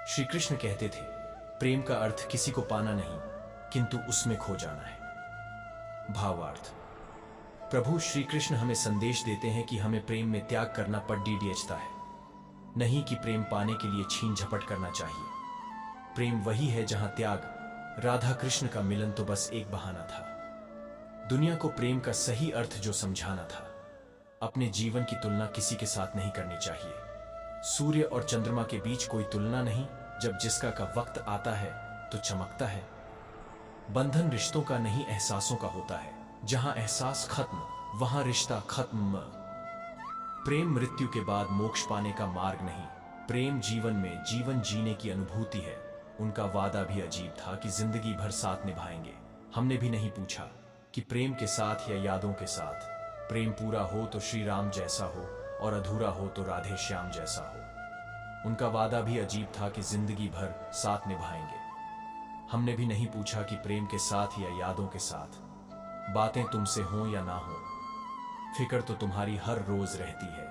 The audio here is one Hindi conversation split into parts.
श्री कृष्ण कहते थे, प्रेम का अर्थ किसी को पाना नहीं किंतु उसमें खो जाना है। भावार्थ, प्रभु श्री कृष्ण हमें संदेश देते हैं कि हमें प्रेम में त्याग करना पड़ता है, नहीं कि प्रेम पाने के लिए छीन झपट करना चाहिए। प्रेम वही है जहां त्याग, राधा कृष्ण का मिलन तो बस एक बहाना था। दुनिया को प्रेम का सही अर्थ जो समझाना था, अपने जीवन की तुलना किसी के साथ नहीं करनी चाहिए। सूर्य और चंद्रमा के बीच कोई तुलना नहीं, जब जिसका का वक्त आता है तो चमकता है। बंधन रिश्तों का नहीं एहसासों का होता है, जहां एहसास खत्म वहां रिश्ता खत्म। प्रेम मृत्यु के बाद मोक्ष पाने का मार्ग नहीं, प्रेम जीवन में जीवन जीने की अनुभूति है। उनका वादा भी अजीब था कि जिंदगी भर साथ निभाएंगे। हमने भी नहीं पूछा कि प्रेम के साथ या यादों के साथ। प्रेम पूरा हो तो श्री राम जैसा हो और अधूरा हो तो राधे श्याम जैसा हो। उनका वादा भी अजीब था कि जिंदगी भर साथ निभाएंगे। हमने भी नहीं पूछा कि प्रेम के साथ या यादों के साथ। बातें तुमसे हों या ना हो, फिक्र तो तुम्हारी हर रोज रहती है।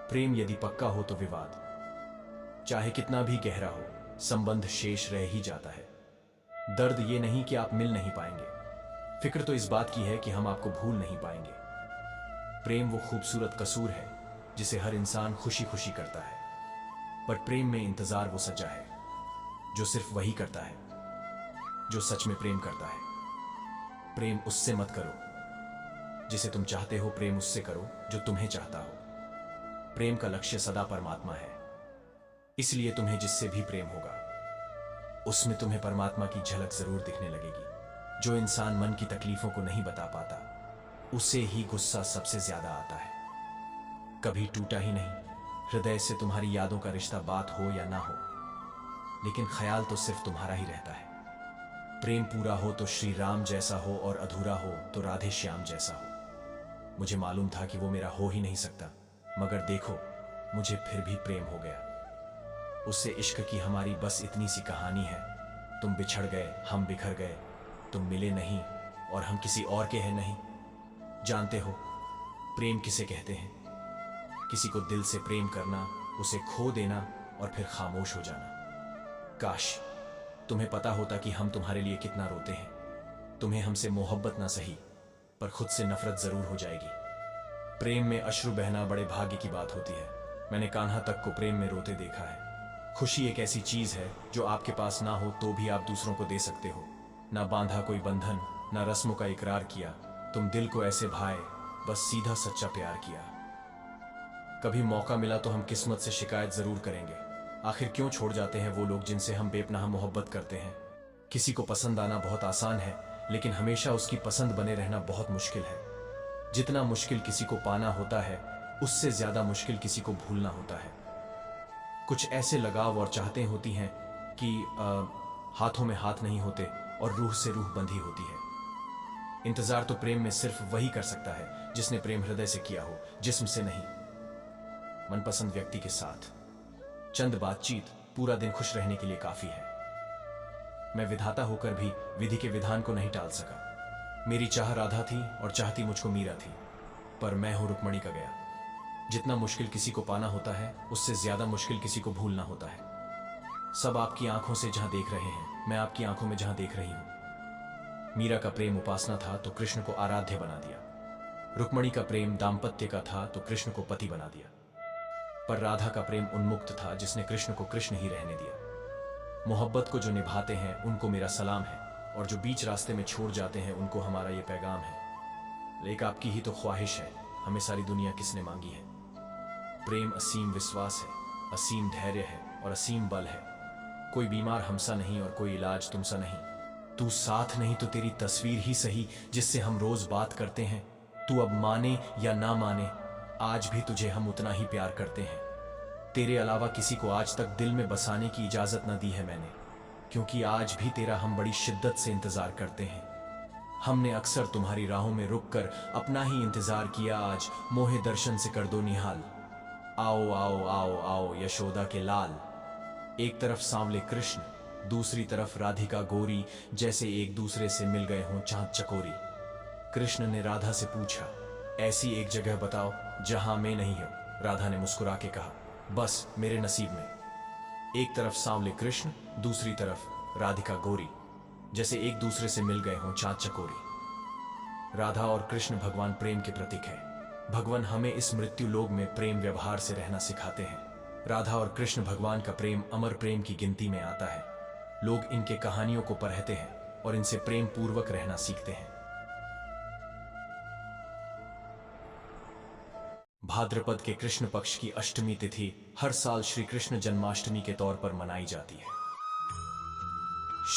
प्रेम यदि पक्का हो तो विवाद चाहे कितना भी गहरा हो, संबंध शेष रह ही जाता है। दर्द ये नहीं कि आप मिल नहीं पाएंगे, फिक्र तो इस बात की है कि हम आपको भूल नहीं पाएंगे। प्रेम वो खूबसूरत कसूर है जिसे हर इंसान खुशी खुशी करता है, पर प्रेम में इंतजार वो सजा है जो सिर्फ वही करता है जो सच में प्रेम करता है। प्रेम उससे मत करो जिसे तुम चाहते हो, प्रेम उससे करो जो तुम्हें चाहता हो। प्रेम का लक्ष्य सदा परमात्मा है, इसलिए तुम्हें जिससे भी प्रेम होगा उसमें तुम्हें परमात्मा की झलक जरूर दिखने लगेगी। जो इंसान मन की तकलीफों को नहीं बता पाता, उसे ही गुस्सा सबसे ज्यादा आता है। कभी टूटा ही नहीं हृदय से तुम्हारी यादों का रिश्ता, बात हो या ना हो, लेकिन ख्याल तो सिर्फ तुम्हारा ही रहता है। प्रेम पूरा हो तो श्री राम जैसा हो और अधूरा हो तो राधे श्याम जैसा हो। मुझे मालूम था कि वो मेरा हो ही नहीं सकता, मगर देखो मुझे फिर भी प्रेम हो गया। उससे इश्क की हमारी बस इतनी सी कहानी है। तुम बिछड़ गए, हम बिखर गए, तुम मिले नहीं और हम किसी और के हैं नहीं। जानते हो प्रेम किसे कहते हैं? किसी को दिल से प्रेम करना, उसे खो देना और फिर खामोश हो जाना। काश तुम्हें पता होता कि हम तुम्हारे लिए कितना रोते हैं। तुम्हें हमसे मोहब्बत ना सही, पर खुद से नफरत जरूर हो जाएगी। प्रेम में अश्रु बहना बड़े भाग्य की बात होती है। मैंने कान्हा तक को प्रेम में रोते देखा है। खुशी एक ऐसी चीज है जो आपके पास ना हो तो भी आप दूसरों को दे सकते हो। ना बांधा कोई बंधन, ना रस्मों का इकरार किया, तुम दिल को ऐसे भाए, बस सीधा सच्चा प्यार किया। कभी मौका मिला तो हम किस्मत से शिकायत जरूर करेंगे। आखिर क्यों छोड़ जाते हैं वो लोग जिनसे हम बेपनाह मोहब्बत करते हैं। किसी को पसंद आना बहुत आसान है, लेकिन हमेशा उसकी पसंद बने रहना बहुत मुश्किल है। जितना मुश्किल किसी को पाना होता है, उससे ज्यादा मुश्किल किसी को भूलना होता है। कुछ ऐसे लगाव और चाहतें होती हैं कि हाथों में हाथ नहीं होते और रूह से रूह बंधी होती है। इंतजार तो प्रेम में सिर्फ वही कर सकता है जिसने प्रेम हृदय से किया हो, जिस्म से नहीं। मनपसंद व्यक्ति के साथ चंद बातचीत पूरा दिन खुश रहने के लिए काफी है। मैं विधाता होकर भी विधि के विधान को नहीं टाल सका। मेरी चाह राधा थी और चाहती मुझको मीरा थी, पर मैं हूं रुक्मणी का गया। जितना मुश्किल किसी को पाना होता है, उससे ज्यादा मुश्किल किसी को भूलना होता है। सब आपकी आंखों से जहां देख रहे हैं, मैं आपकी आंखों में जहां देख रही हूं। मीरा का प्रेम उपासना था तो कृष्ण को आराध्य बना दिया। रुक्मणी का प्रेम दाम्पत्य का था तो कृष्ण को पति बना दिया। पर राधा का प्रेम उन्मुक्त था, जिसने कृष्ण को कृष्ण ही रहने दिया। मोहब्बत को जो निभाते हैं उनको मेरा सलाम है, और जो बीच रास्ते में छोड़ जाते हैं उनको हमारा ये पैगाम है। लेकिन आपकी ही तो ख्वाहिश है, हमें सारी दुनिया किसने मांगी है। प्रेम असीम विश्वास है, असीम धैर्य है और असीम बल है। कोई बीमार हमसा नहीं और कोई इलाज तुमसा नहीं। तू साथ नहीं तो तेरी तस्वीर ही सही, जिससे हम रोज बात करते हैं। तू अब माने या ना माने, आज भी तुझे हम उतना ही प्यार करते हैं। तेरे अलावा किसी को आज तक दिल में बसाने की इजाजत न दी है मैंने, क्योंकि आज भी तेरा हम बड़ी शिद्दत से इंतजार करते हैं। हमने अक्सर तुम्हारी राहों में रुककर अपना ही इंतजार किया, आज मोहे दर्शन से कर दो निहाल। आओ आओ आओ आओ यशोदा के लाल। एक तरफ सांवले कृष्ण, दूसरी तरफ राधिका गोरी, जैसे एक दूसरे से मिल गए हों चांद चकोरी। कृष्ण ने राधा से पूछा, ऐसी एक जगह बताओ जहां मैं नहीं हूं। राधा ने मुस्कुरा के कहा, बस मेरे नसीब में। एक तरफ सांवले कृष्ण, दूसरी तरफ राधिका गोरी, जैसे एक दूसरे से मिल गए हों चाँद चकोरी। राधा और कृष्ण भगवान प्रेम के प्रतीक हैं। भगवान हमें इस मृत्यु लोक में प्रेम व्यवहार से रहना सिखाते हैं। राधा और कृष्ण भगवान का प्रेम अमर प्रेम की गिनती में आता है। लोग इनके कहानियों को पढ़ते हैं और इनसे प्रेम पूर्वक रहना सीखते हैं। भाद्रपद के कृष्ण पक्ष की अष्टमी तिथि हर साल श्री कृष्ण जन्माष्टमी के तौर पर मनाई जाती है।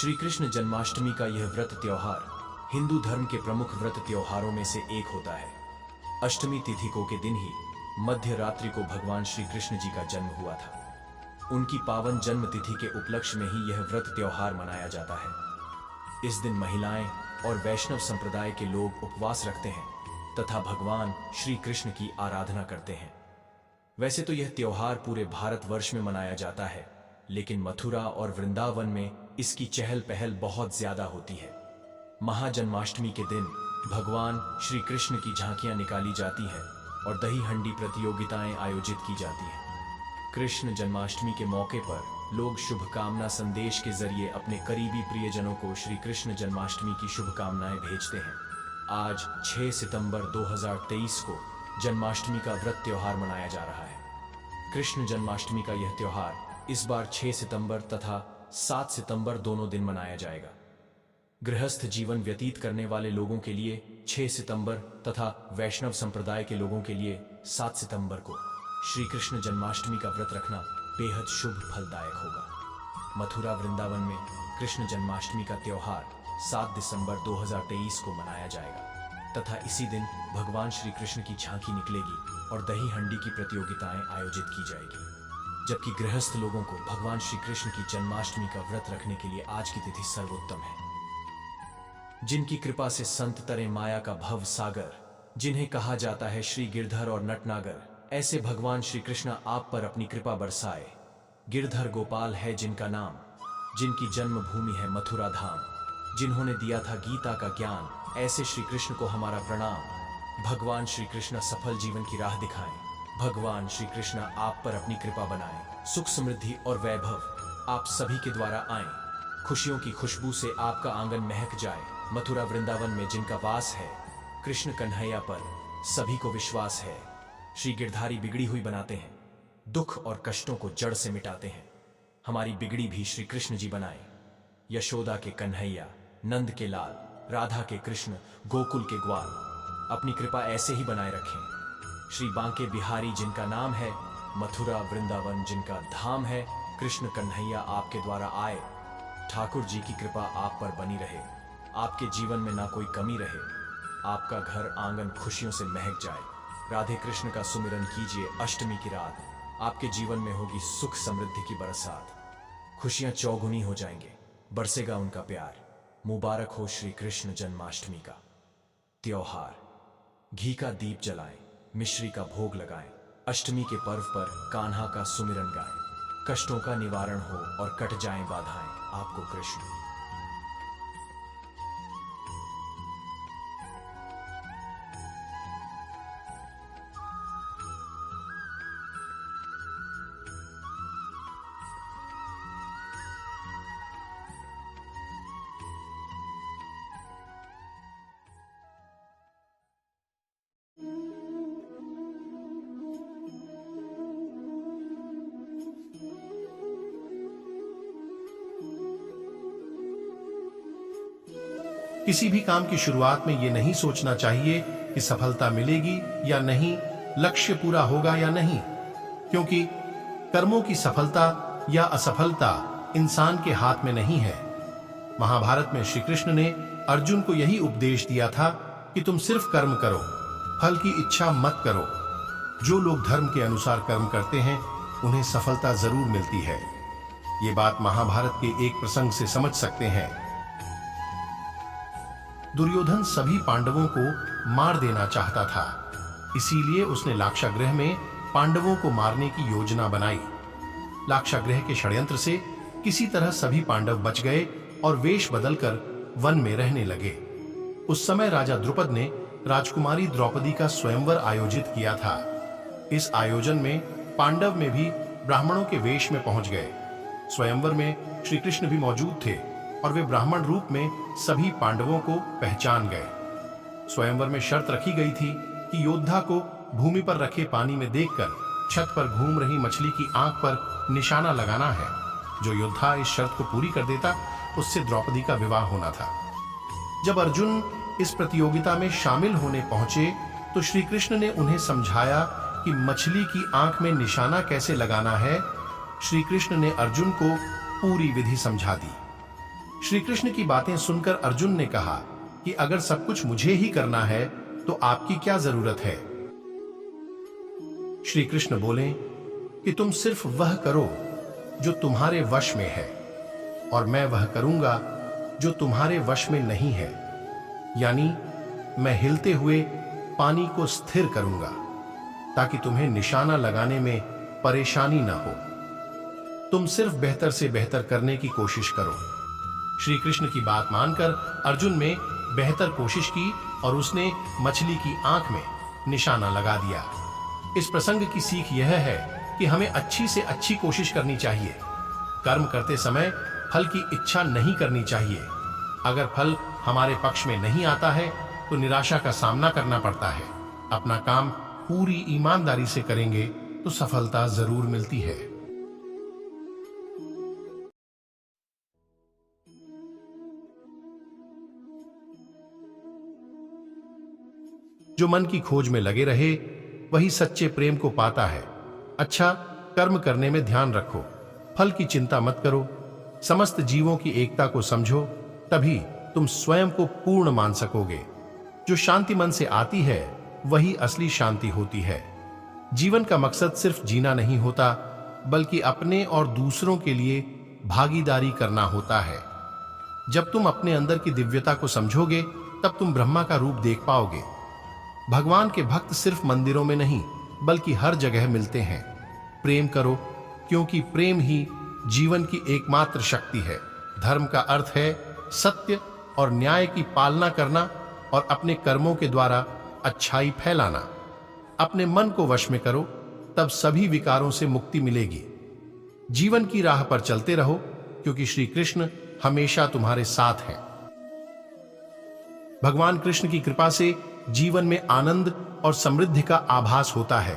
श्री कृष्ण जन्माष्टमी का यह व्रत त्योहार हिंदू धर्म के प्रमुख व्रत त्योहारों में से एक होता है। अष्टमी तिथि को के दिन ही मध्य रात्रि को भगवान श्री कृष्ण जी का जन्म हुआ था। उनकी पावन जन्म तिथि के उपलक्ष्य में ही यह व्रत त्योहार मनाया जाता है। इस दिन महिलाएं और वैष्णव संप्रदाय के लोग उपवास रखते हैं तथा भगवान श्री कृष्ण की आराधना करते हैं। वैसे तो यह त्योहार पूरे भारतवर्ष में मनाया जाता है, लेकिन मथुरा और वृंदावन में इसकी चहल पहल बहुत ज्यादा होती है। महाजन्माष्टमी के दिन भगवान श्री कृष्ण की झांकियां निकाली जाती हैं और दही हंडी प्रतियोगिताएं आयोजित की जाती हैं। कृष्ण जन्माष्टमी के मौके पर लोग शुभकामना संदेश के जरिए अपने करीबी प्रियजनों को श्री कृष्ण जन्माष्टमी की शुभकामनाएं भेजते हैं। आज 6 सितंबर 2023 को जन्माष्टमी का व्रत त्योहार मनाया जा रहा है। कृष्ण जन्माष्टमी का यह त्योहार इस बार 6 सितंबर तथा 7 सितंबर दोनों दिन मनाया जाएगा। गृहस्थ जीवन व्यतीत करने वाले लोगों के लिए 6 सितंबर तथा वैष्णव संप्रदाय के लोगों के लिए 7 सितंबर को श्री कृष्ण जन्माष्टमी का व्रत रखना बेहद शुभ फलदायक होगा। मथुरा वृंदावन में कृष्ण जन्माष्टमी का त्योहार 7 दिसंबर 2023 को मनाया जाएगा तथा इसी दिन भगवान श्री कृष्ण की झांकी निकलेगी और दही हंडी की प्रतियोगिताएं आयोजित की जाएगी। जबकि गृहस्थ लोगों को भगवान श्री कृष्ण की जन्माष्टमी का व्रत रखने के लिए आज की तिथि सर्वोत्तम है। जिनकी कृपा से संत तरे माया का भव सागर, जिन्हें कहा जाता है श्री गिरधर और नटनागर, ऐसे भगवान श्री कृष्ण आप पर अपनी कृपा बरसाए। गिरधर गोपाल है जिनका नाम, जिनकी जन्मभूमि है मथुरा धाम, जिन्होंने दिया था गीता का ज्ञान, ऐसे श्री कृष्ण को हमारा प्रणाम। भगवान श्री कृष्ण सफल जीवन की राह दिखाएं। भगवान श्री कृष्ण आप पर अपनी कृपा बनाएं। सुख समृद्धि और वैभव आप सभी के द्वारा आए। खुशियों की खुशबू से आपका आंगन महक जाए। मथुरा वृंदावन में जिनका वास है, कृष्ण कन्हैया पर सभी को विश्वास है। श्री गिरधारी बिगड़ी हुई बनाते हैं, दुख और कष्टों को जड़ से मिटाते हैं। हमारी बिगड़ी भी श्री कृष्ण जी बनाए। यशोदा के कन्हैया, नंद के लाल, राधा के कृष्ण, गोकुल के ग्वाल, अपनी कृपा ऐसे ही बनाए रखें। श्री बांके बिहारी जिनका नाम है, मथुरा वृंदावन जिनका धाम है, कृष्ण कन्हैया आपके द्वारा आए। ठाकुर जी की कृपा आप पर बनी रहे। आपके जीवन में ना कोई कमी रहे। आपका घर आंगन खुशियों से महक जाए। राधे कृष्ण का सुमिरन कीजिए अष्टमी की रात। आपके जीवन में होगी सुख समृद्धि की बरसात। खुशियां चौगुनी हो जाएंगे, बरसेगा उनका प्यार। मुबारक हो श्री कृष्ण जन्माष्टमी का त्योहार। घी का दीप जलाएं, मिश्री का भोग लगाएं। अष्टमी के पर्व पर कान्हा का सुमिरन गाएं। कष्टों का निवारण हो और कट जाएं बाधाएं। आपको कृष्ण। किसी भी काम की शुरुआत में ये नहीं सोचना चाहिए कि सफलता मिलेगी या नहीं, लक्ष्य पूरा होगा या नहीं, क्योंकि कर्मों की सफलता या असफलता इंसान के हाथ में नहीं है। महाभारत में श्री कृष्ण ने अर्जुन को यही उपदेश दिया था कि तुम सिर्फ कर्म करो, फल की इच्छा मत करो। जो लोग धर्म के अनुसार कर्म करते हैं उन्हें सफलता जरूर मिलती है। ये बात महाभारत के एक प्रसंग से समझ सकते हैं। दुर्योधन सभी पांडवों को मार देना चाहता था, इसीलिए उसने लाक्षागृह में पांडवों को मारने की योजना बनाई। लाक्षागृह के षड्यंत्र से किसी तरह सभी पांडव बच गए और वेश बदलकर वन में रहने लगे। उस समय राजा द्रुपद ने राजकुमारी द्रौपदी का स्वयंवर आयोजित किया था। इस आयोजन में पांडव में भी ब्राह्मणों के वेश में पहुंच गए। स्वयंवर में श्री कृष्ण भी मौजूद थे और वे ब्राह्मण रूप में सभी पांडवों को पहचान गए। स्वयंवर में शर्त रखी गई थी कि योद्धा को भूमि पर रखे पानी में देखकर छत पर घूम रही मछली की आंख पर निशाना लगाना है। जो योद्धा इस शर्त को पूरी कर देता उससे द्रौपदी का विवाह होना था। जब अर्जुन इस प्रतियोगिता में शामिल होने पहुंचे तो श्री कृष्ण ने उन्हें समझाया कि मछली की आंख में निशाना कैसे लगाना है। श्री कृष्ण ने अर्जुन को पूरी विधि समझा दी। श्री कृष्ण की बातें सुनकर अर्जुन ने कहा कि अगर सब कुछ मुझे ही करना है तो आपकी क्या जरूरत है। श्री कृष्ण बोले कि तुम सिर्फ वह करो जो तुम्हारे वश में है और मैं वह करूंगा जो तुम्हारे वश में नहीं है, यानी मैं हिलते हुए पानी को स्थिर करूंगा ताकि तुम्हें निशाना लगाने में परेशानी न हो। तुम सिर्फ बेहतर से बेहतर करने की कोशिश करो। श्री कृष्ण की बात मानकर अर्जुन में बेहतर कोशिश की और उसने मछली की आंख में निशाना लगा दिया। इस प्रसंग की सीख यह है कि हमें अच्छी से अच्छी कोशिश करनी चाहिए। कर्म करते समय फल की इच्छा नहीं करनी चाहिए। अगर फल हमारे पक्ष में नहीं आता है तो निराशा का सामना करना पड़ता है। अपना काम पूरी ईमानदारी से करेंगे तो सफलता जरूर मिलती है। जो मन की खोज में लगे रहे वही सच्चे प्रेम को पाता है। अच्छा कर्म करने में ध्यान रखो, फल की चिंता मत करो, समस्त जीवों की एकता को समझो, तभी तुम स्वयं को पूर्ण मान सकोगे। जो शांति मन से आती है वही असली शांति होती है। जीवन का मकसद सिर्फ जीना नहीं होता बल्कि अपने और दूसरों के लिए भागीदारी करना होता है। जब तुम अपने अंदर की दिव्यता को समझोगे तब तुम ब्रह्मा का रूप देख पाओगे। भगवान के भक्त सिर्फ मंदिरों में नहीं बल्कि हर जगह मिलते हैं। प्रेम करो क्योंकि प्रेम ही जीवन की एकमात्र शक्ति है। धर्म का अर्थ है सत्य और न्याय की पालना करना और अपने कर्मों के द्वारा अच्छाई फैलाना। अपने मन को वश में करो, तब सभी विकारों से मुक्ति मिलेगी। जीवन की राह पर चलते रहो क्योंकि श्री कृष्ण हमेशा तुम्हारे साथ हैं। भगवान कृष्ण की कृपा से जीवन में आनंद और समृद्धि का आभास होता है।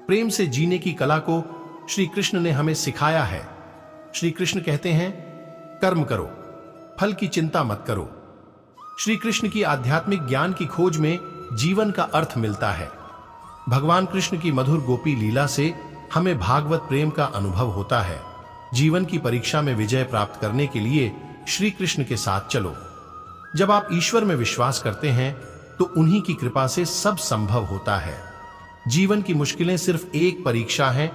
प्रेम से जीने की कला को श्री कृष्ण ने हमें सिखाया है। श्री कृष्ण कहते हैं कर्म करो, फल की चिंता मत करो। श्री कृष्ण की आध्यात्मिक ज्ञान की खोज में जीवन का अर्थ मिलता है। भगवान कृष्ण की मधुर गोपी लीला से हमें भागवत प्रेम का अनुभव होता है। जीवन की परीक्षा में विजय प्राप्त करने के लिए श्री कृष्ण के साथ चलो। जब आप ईश्वर में विश्वास करते हैं तो उन्हीं की कृपा से सब संभव होता है। जीवन की मुश्किलें सिर्फ एक परीक्षा है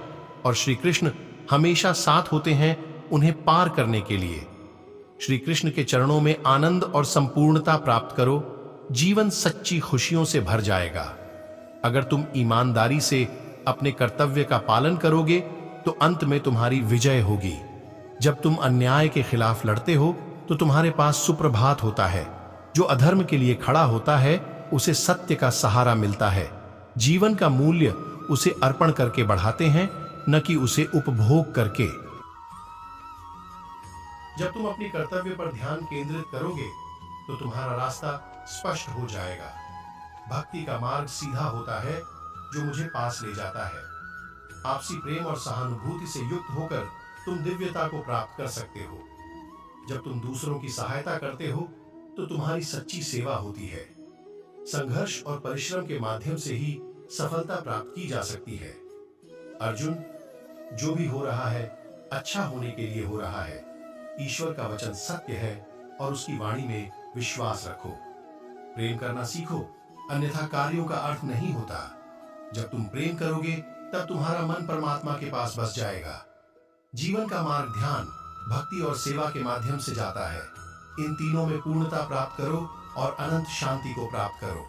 और श्री कृष्ण हमेशा साथ होते हैं उन्हें पार करने के लिए। श्री कृष्ण के चरणों में आनंद और संपूर्णता प्राप्त करो, जीवन सच्ची खुशियों से भर जाएगा। अगर तुम ईमानदारी से अपने कर्तव्य का पालन करोगे तो अंत में तुम्हारी विजय होगी। जब तुम अन्याय के खिलाफ लड़ते हो तो तुम्हारे पास सुप्रभात होता है। जो अधर्म के लिए खड़ा होता है उसे सत्य का सहारा मिलता है। जीवन का मूल्य उसे अर्पण करके बढ़ाते हैं, न कि उसे उपभोग करके। जब तुम अपनी कर्तव्य पर ध्यान केंद्रित करोगे तो तुम्हारा रास्ता स्पष्ट हो जाएगा। भक्ति का मार्ग सीधा होता है जो मुझे पास ले जाता है। आपसी प्रेम और सहानुभूति से युक्त होकर तुम दिव्यता को प्राप्त कर सकते हो। जब तुम दूसरों की सहायता करते हो तो तुम्हारी सच्ची सेवा होती है। संघर्ष और परिश्रम के माध्यम से ही सफलता प्राप्त की जा सकती है। अर्जुन, जो भी हो रहा है अच्छा होने के लिए हो रहा है। ईश्वर का वचन सत्य है और उसकी वाणी में विश्वास रखो। प्रेम करना सीखो, अन्यथा कार्यों का अर्थ नहीं होता। जब तुम प्रेम करोगे तब तुम्हारा मन परमात्मा के पास बस जाएगा। जीवन का मार्ग ध्यान, भक्ति और सेवा के माध्यम से जाता है। इन तीनों में पूर्णता प्राप्त करो और अनंत शांति को प्राप्त करो।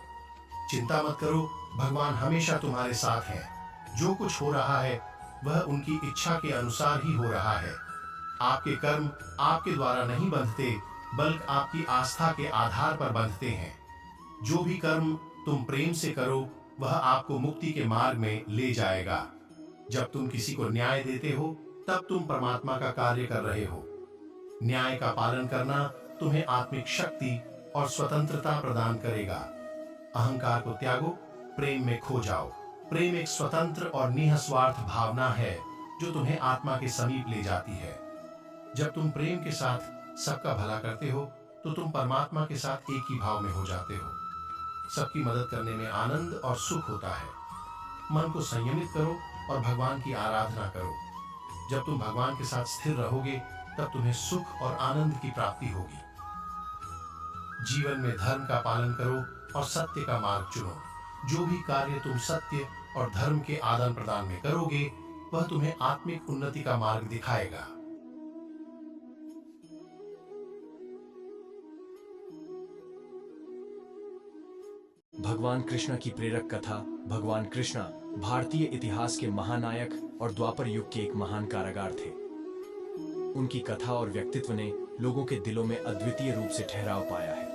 चिंता मत करो, भगवान हमेशा तुम्हारे साथ हैं। जो कुछ हो रहा है वह उनकी इच्छा के अनुसार ही हो रहा है। आपके कर्म आपके द्वारा नहीं बंधते बल्कि आपकी आस्था के आधार पर बंधते हैं। जो भी कर्म तुम प्रेम से करो वह आपको मुक्ति के मार्ग में ले जाएगा। जब तुम किसी को न्याय देते हो तब तुम परमात्मा का कार्य कर रहे हो। न्याय का पालन करना तुम्हें आत्मिक शक्ति और स्वतंत्रता प्रदान करेगा। अहंकार को त्यागो, प्रेम में खो जाओ। प्रेम एक स्वतंत्र और निःस्वार्थ भावना है जो तुम्हें आत्मा के समीप ले जाती है। जब तुम प्रेम के साथ सबका भला करते हो तो तुम परमात्मा के साथ एक ही भाव में हो जाते हो। सबकी मदद करने में आनंद और सुख होता है। मन को संयमित करो और भगवान की आराधना करो। जब तुम भगवान के साथ स्थिर रहोगे तब तुम्हें सुख और आनंद की प्राप्ति होगी। जीवन में धर्म का पालन करो और सत्य का मार्ग चुनो। जो भी कार्य तुम सत्य और धर्म के आदान प्रदान में करोगे वह तुम्हें आत्मिक उन्नति का मार्ग दिखाएगा। भगवान कृष्ण की प्रेरक कथा। भगवान कृष्ण भारतीय इतिहास के महानायक और द्वापर युग के एक महान कारागार थे। उनकी कथा और व्यक्तित्व ने लोगों के दिलों में अद्वितीय रूप से ठहराव पाया है।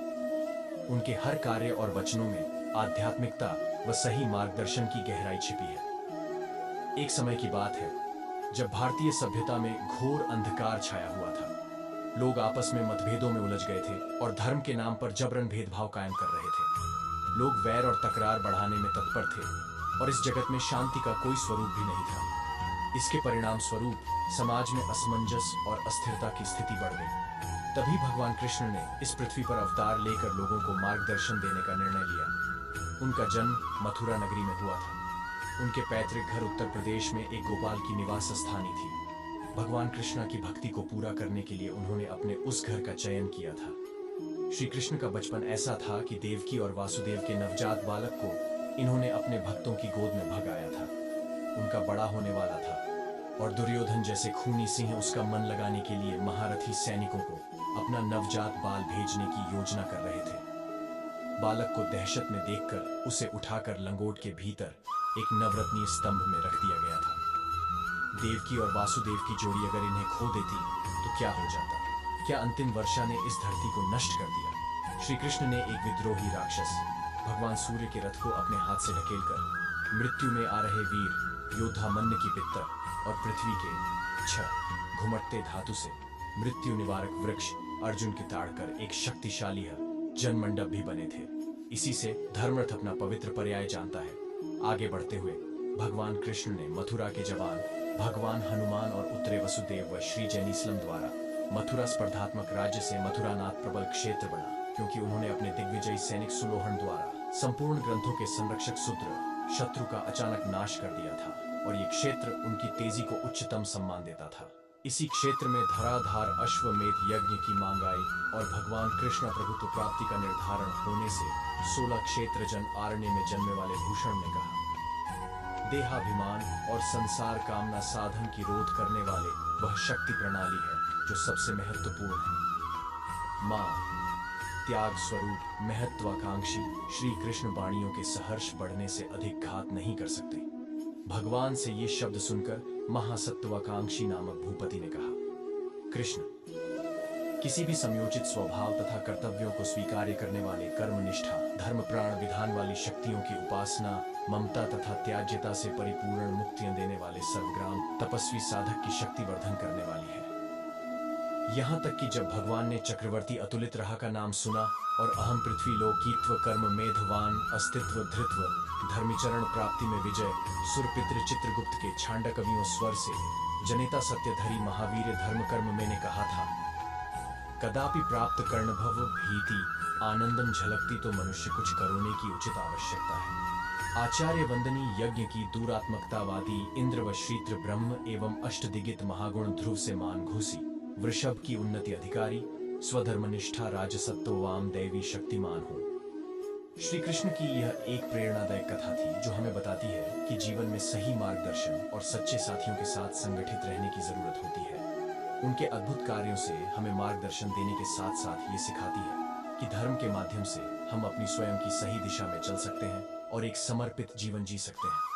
उनके हर कार्य और वचनों में आध्यात्मिकता व सही मार्गदर्शन की गहराई छिपी है। एक समय की बात है जब भारतीय सभ्यता में घोर अंधकार छाया हुआ था। लोग आपस में मतभेदों में उलझ गए थे और धर्म के नाम पर जबरन भेदभाव कायम कर रहे थे। लोग वैर और तकरार बढ़ाने में तत्पर थे और इस जगत में शांति का कोई स्वरूप भी नहीं था। इसके परिणाम स्वरूप समाज में असमंजस और अस्थिरता की स्थिति बढ़ गई। तभी भगवान कृष्ण ने इस पृथ्वी पर अवतार लेकर लोगों को मार्गदर्शन देने का निर्णय लिया। उनका जन्म मथुरा नगरी में हुआ था। उनके पैतृक घर उत्तर प्रदेश में एक गोपाल की निवास स्थानी थी। भगवान कृष्ण की भक्ति को पूरा करने के लिए उन्होंने अपने उस घर का चयन किया था। श्री कृष्ण का बचपन ऐसा था कि देवकी और वासुदेव के नवजात बालक को इन्होंने अपने भक्तों की गोद में भगाया था। उनका बड़ा होने वाला था और दुर्योधन जैसे खूनी सिंह उसका मन लगाने के लिए महारथी सैनिकों को अपना नवजात बाल भेजने की योजना कर रहे थे। बालक को दहशत में देखकर उसे उठाकर लंगोट के भीतर एक नवरत्नीय स्तंभ में रख दिया गया था। देवकी और वासुदेव की जोड़ी अगर इन्हें खो देती तो क्या हो जाता? क्या अंतिम वर्षा ने इस धरती को नष्ट कर दिया? श्री कृष्ण ने एक विद्रोही राक्षस भगवान सूर्य के रथ को अपने हाथ से ढकेलकर मृत्यु में आ रहे वीर योद्धा मन्य की पित्तर और पृथ्वी के घुमटते धातु से मृत्यु निवारक वृक्ष अर्जुन के ताड़कर एक शक्तिशाली जन मंडप भी बने थे। इसी से धर्मरथ अपना पवित्र पर्याय जानता है। आगे बढ़ते हुए भगवान कृष्ण ने मथुरा के जवान भगवान हनुमान और उत्तरे वसुदेव व श्री जैनीसलम द्वारा मथुरा स्पर्धात्मक राज्य से मथुरानाथ प्रबल क्षेत्र बना, क्योंकि उन्होंने अपने दिग्विजयी सैनिक सुलोहन द्वारा संपूर्ण ग्रंथों के संरक्षक शूद्र शत्रु का अचानक नाश कर दिया था और ये क्षेत्र उनकी तेजी को उच्चतम सम्मान देता था। इसी क्षेत्र में धराधार अश्वमेध यज्ञ की मांग आई और भगवान कृष्ण प्रभुत्व प्राप्ति का निर्धारण होने से 16 क्षेत्र जन आरण्य में जन्मे वाले भूषण ने कहा, देहाभिमान और संसार कामना साधन की रोध करने वाले वह शक्ति प्रणाली है जो सबसे महत्वपूर्ण है। माँ त्याग स्वरूप महत्वाकांक्षी श्री कृष्ण वाणियों के सहर्ष बढ़ने से अधिक घात नहीं कर सकते। भगवान से ये शब्द सुनकर महासत्वाकांक्षी नामक भूपति ने कहा, कृष्ण किसी भी समयोचित स्वभाव तथा कर्तव्यों को स्वीकार्य करने वाले कर्मनिष्ठा धर्म प्राण विधान वाली शक्तियों की उपासना ममता तथा त्याज्यता से परिपूर्ण मुक्तियां देने वाले सर्वग्राम तपस्वी साधक की शक्ति वर्धन करने वाली है। यहाँ तक कि जब भगवान ने चक्रवर्ती अतुलित रहा का नाम सुना और अहम पृथ्वी लोकीत्व कर्म मेधवान अस्तित्व धृत्व धर्मिचरण प्राप्ति में विजय सुरपित्र चित्रगुप्त के छांड कवियों स्वर से जनेता सत्यधरी महावीर धर्म कर्म में ने कहा था, कदापि प्राप्त कर्णभव भीति आनंदम झलकती तो मनुष्य कुछ करोने की उचित आवश्यकता है। आचार्य वंदनी यज्ञ की दूरात्मकतावादी इंद्र व श्रीत्र ब्रह्म एवं अष्टदिगित महागुण ध्रुव से मान घुसी वृषभ की उन्नति अधिकारी स्वधर्मनिष्ठा राजसत्व वाम दैवी शक्तिमान हो। श्री कृष्ण की यह एक प्रेरणादायक कथा थी जो हमें बताती है कि जीवन में सही मार्गदर्शन और सच्चे साथियों के साथ संगठित रहने की जरूरत होती है। उनके अद्भुत कार्यों से हमें मार्गदर्शन देने के साथ साथ ये सिखाती है कि धर्म के माध्यम से हम अपनी स्वयं की सही दिशा में चल सकते हैं और एक समर्पित जीवन जी सकते हैं।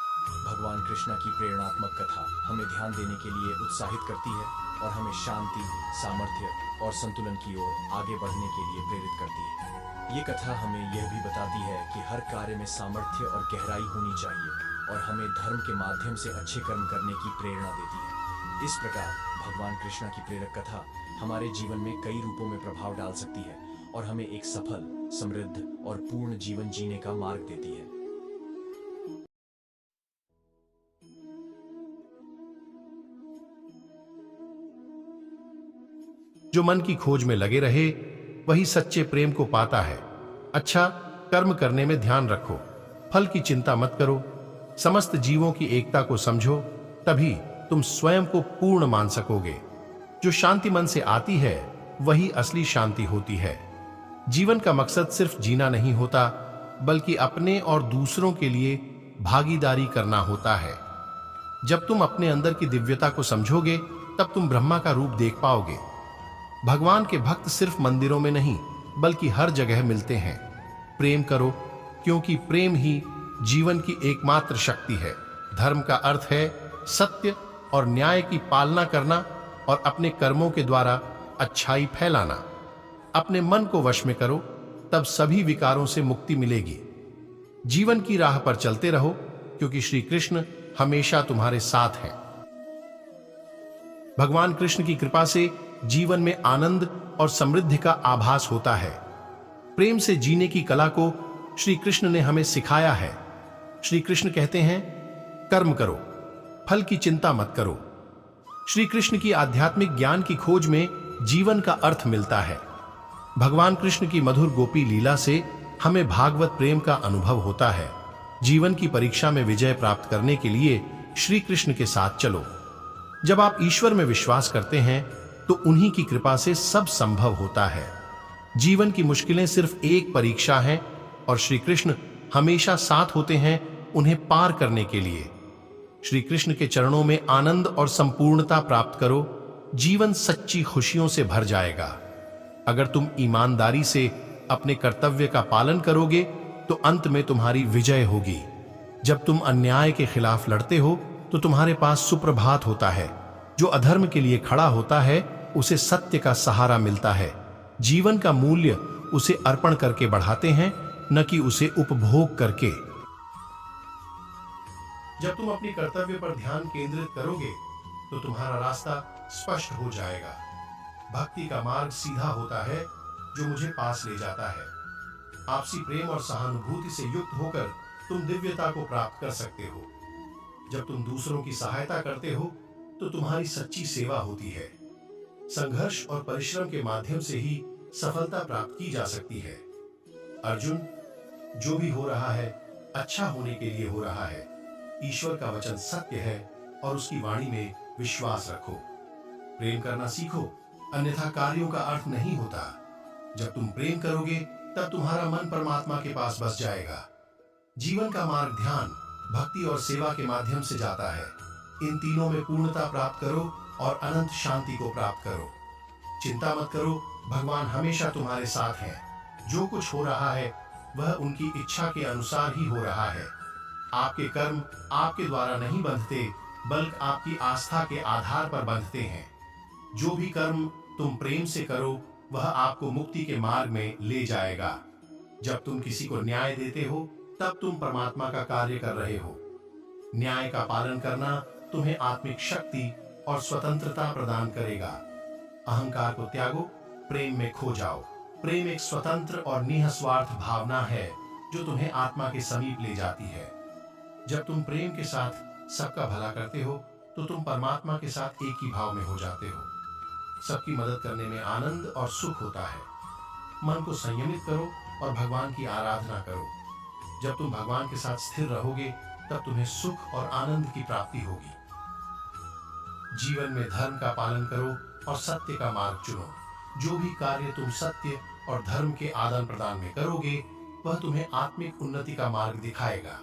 भगवान कृष्ण की प्रेरणात्मक कथा हमें ध्यान देने के लिए उत्साहित करती है और हमें शांति सामर्थ्य और संतुलन की ओर आगे बढ़ने के लिए प्रेरित करती है। ये कथा हमें यह भी बताती है कि हर कार्य में सामर्थ्य और गहराई होनी चाहिए और हमें धर्म के माध्यम से अच्छे कर्म करने की प्रेरणा देती है। इस प्रकार भगवान कृष्णा की प्रेरक कथा हमारे जीवन में कई रूपों में प्रभाव डाल सकती है और हमें एक सफल, समृद्ध और पूर्ण जीवन जीने का मार्ग देती है। जो मन की खोज में लगे रहे वही सच्चे प्रेम को पाता है। अच्छा, कर्म करने में ध्यान रखो, फल की चिंता मत करो, समस्त जीवों की एकता को समझो, तभी तुम स्वयं को पूर्ण मान सकोगे। जो शांति मन से आती है वही असली शांति होती है। जीवन का मकसद सिर्फ जीना नहीं होता, बल्कि अपने और दूसरों के लिए भागीदारी करना होता है। जब तुम अपने अंदर की दिव्यता को समझोगे तब तुम ब्रह्मा का रूप देख पाओगे। भगवान के भक्त सिर्फ मंदिरों में नहीं बल्कि हर जगह मिलते हैं। प्रेम करो, क्योंकि प्रेम ही जीवन की एकमात्र शक्ति है। धर्म का अर्थ है सत्य और न्याय की पालना करना और अपने कर्मों के द्वारा अच्छाई फैलाना। अपने मन को वश में करो, तब सभी विकारों से मुक्ति मिलेगी। जीवन की राह पर चलते रहो, क्योंकि श्री कृष्ण हमेशा तुम्हारे साथ हैं। भगवान कृष्ण की कृपा से जीवन में आनंद और समृद्धि का आभास होता है। प्रेम से जीने की कला को श्री कृष्ण ने हमें सिखाया है। श्री कृष्ण कहते हैं, कर्म करो, फल की चिंता मत करो। श्री कृष्ण की आध्यात्मिक ज्ञान की खोज में जीवन का अर्थ मिलता है। भगवान कृष्ण की मधुर गोपी लीला से हमें भागवत प्रेम का अनुभव होता है। जीवन की परीक्षा में विजय प्राप्त करने के लिए श्री कृष्ण के साथ चलो। जब आप ईश्वर में विश्वास करते हैं तो उन्हीं की कृपा से सब संभव होता है। जीवन की मुश्किलें सिर्फ एक परीक्षा है और श्री कृष्ण हमेशा साथ होते हैं उन्हें पार करने के लिए। श्री कृष्ण के चरणों में आनंद और संपूर्णता प्राप्त करो, जीवन सच्ची खुशियों से भर जाएगा। अगर तुम ईमानदारी से अपने कर्तव्य का पालन करोगे तो अंत में तुम्हारी विजय होगी। जब तुम अन्याय के खिलाफ लड़ते हो तो तुम्हारे पास सुप्रभात होता है। जो अधर्म के लिए खड़ा होता है उसे सत्य का सहारा मिलता है। जीवन का मूल्य उसे अर्पण करके बढ़ाते हैं, न कि उसे उपभोग करके। जब तुम अपने कर्तव्य पर ध्यान केंद्रित करोगे तो तुम्हारा रास्ता स्पष्ट हो जाएगा। भक्ति का मार्ग सीधा होता है जो मुझे पास ले जाता है। आपसी प्रेम और सहानुभूति से युक्त होकर तुम दिव्यता को प्राप्त कर सकते हो। जब तुम दूसरों की सहायता करते हो तो तुम्हारी सच्ची सेवा होती है। संघर्ष और परिश्रम के माध्यम से ही सफलता प्राप्त की जा सकती है। अर्जुन, जो भी हो रहा है अच्छा होने के लिए हो रहा है। ईश्वर का वचन सत्य है और उसकी वाणी में विश्वास रखो। प्रेम करना सीखो, अन्यथा कार्यों का अर्थ नहीं होता। जब तुम प्रेम करोगे तब तुम्हारा मन परमात्मा के पास बस जाएगा। जीवन का मार्ग ध्यान, भक्ति और सेवा के माध्यम से जाता है। इन तीनों में पूर्णता प्राप्त करो और अनंत शांति को प्राप्त करो। चिंता मत करो, भगवान हमेशा तुम्हारे साथ हैं। जो कुछ हो रहा है वह उनकी इच्छा के अनुसार ही हो रहा है। आपके कर्म आपके द्वारा नहीं बंधते, बल्कि आपकी आस्था के आधार पर बंधते हैं। जो भी कर्म तुम प्रेम से करो वह आपको मुक्ति के मार्ग में ले जाएगा। जब तुम किसी को न्याय देते हो तब तुम परमात्मा का कार्य कर रहे हो। न्याय का पालन करना तुम्हें आत्मिक शक्ति और स्वतंत्रता प्रदान करेगा। अहंकार को त्यागो, प्रेम में खो जाओ। प्रेम एक स्वतंत्र और निःस्वार्थ भावना है जो तुम्हें आत्मा के समीप ले जाती है। जब तुम प्रेम के साथ सबका भला करते हो तो तुम परमात्मा के साथ एक ही भाव में हो जाते हो। सबकी मदद करने में आनंद और सुख होता है। मन को संयमित करो और भगवान की आराधना करो। जब तुम भगवान के साथ स्थिर रहोगे तब तुम्हें सुख और आनंद की प्राप्ति होगी। जीवन में धर्म का पालन करो और सत्य का मार्ग चुनो। जो भी कार्य तुम सत्य और धर्म के आदान प्रदान में करोगे वह तुम्हें आत्मिक उन्नति का मार्ग दिखाएगा।